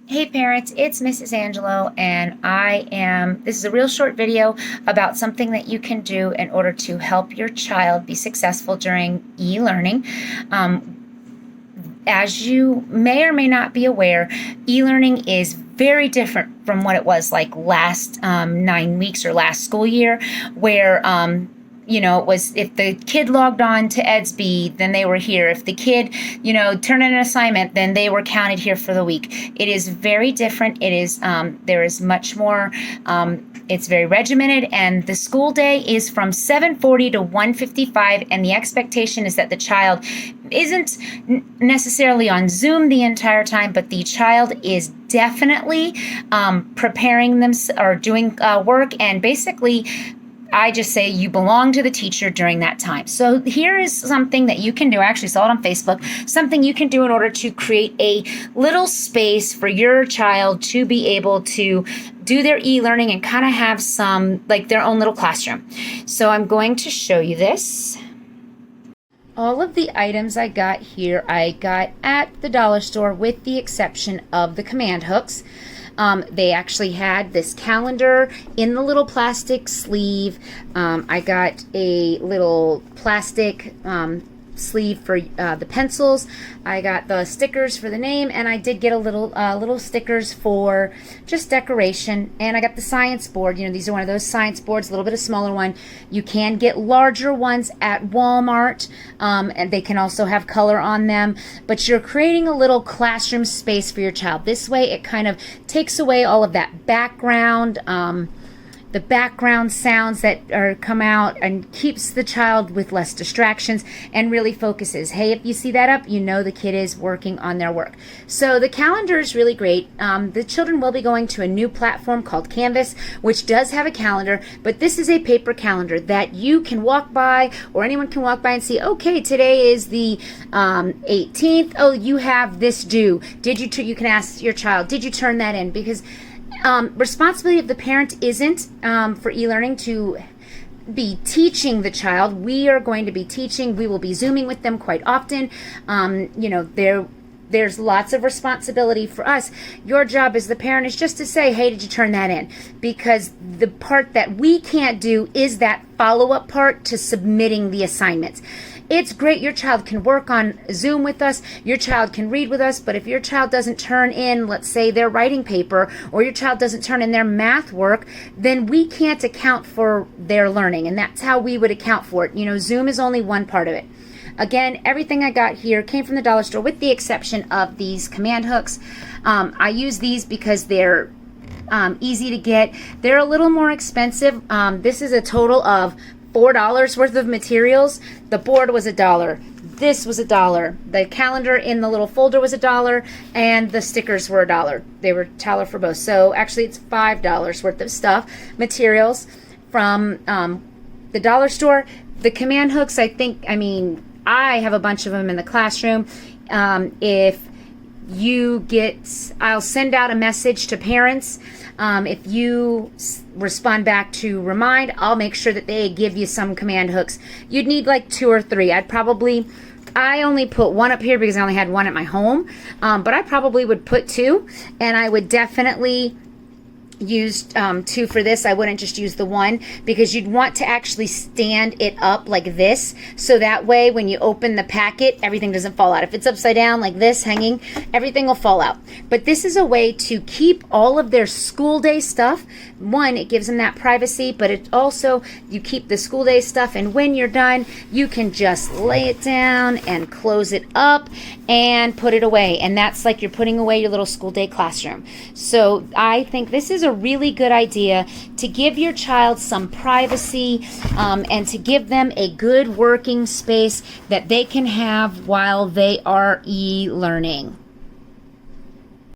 Hey parents, it's Mrs. Angelo, and this is a real short video about something that you can do in order to help your child be successful during e-learning. As you may or may not be aware, e-learning is very different from what it was like last 9 weeks or last school year, where it was if the kid logged on to EDSB, then they were here. If the kid, turned in an assignment, then they were counted here for the week. It is very different. It is, there is much more, it's very regimented, and the school day is from 7:40 to 1:55, and the expectation is that the child isn't necessarily on Zoom the entire time, but the child is definitely preparing them or doing work, and basically I just say you belong to the teacher during that time. So here is something that you can do. I actually saw it on Facebook. Something you can do in order to create a little space for your child to be able to do their e-learning and kind of have some, like, their own little classroom. So I'm going to show you this. All of the items I got here, I got at the dollar store, with the exception of the command hooks. They actually had this calendar in the little plastic sleeve. I got a little plastic sleeve for the pencils. I got the stickers for the name, and I did get a little stickers for just decoration. And I got the science board. These are one of those science boards, a little bit of smaller one. You can get larger ones at Walmart, and they can also have color on them. But you're creating a little classroom space for your child. This way, it kind of takes away all of that background. The background sounds that come out, and keeps the child with less distractions and really focuses. Hey, if you see that up, you know the kid is working on their work. So the calendar is really great. The children will be going to a new platform called Canvas, which does have a calendar, but this is a paper calendar that you can walk by, or anyone can walk by and see, okay, today is the 18th. Oh, you have this due. You can ask your child, did you turn that in? Because responsibility of the parent isn't for e-learning to be teaching the child. We are going to be teaching. We will be Zooming with them quite often. There's lots of responsibility for us. Your job as the parent is just to say, hey, did you turn that in? Because the part that we can't do is that follow-up part to submitting the assignments. It's great your child can work on Zoom with us, your child can read with us, but if your child doesn't turn in, let's say, their writing paper, or your child doesn't turn in their math work, then we can't account for their learning, and that's how we would account for it. Zoom is only one part of it. Again, everything I got here came from the dollar store, with the exception of these command hooks. I use these because they're easy to get. They're a little more expensive. This is a total of $4 worth of materials. The board was $1. This was $1. The calendar in the little folder was $1, and the stickers were $1. They were $1 for both. So actually it's $5 worth of stuff, materials from the dollar store. The command hooks, I have a bunch of them in the classroom. If you get, I'll send out a message to parents. If you respond back to remind, I'll make sure that they give you some command hooks. You'd need like 2 or 3. I only put 1 up here because I only had 1 at my home, but I probably would put 2, and I would definitely used 2 for this. I wouldn't just use the 1, because you'd want to actually stand it up like this, so that way when you open the packet, everything doesn't fall out. If it's upside down like this, hanging, everything will fall out. But this is a way to keep all of their school day stuff. One, it gives them that privacy, but it also, you keep the school day stuff, and when you're done, you can just lay it down and close it up and put it away, and that's like you're putting away your little school day classroom. So I think this is a really good idea to give your child some privacy, and to give them a good working space that they can have while they are e-learning.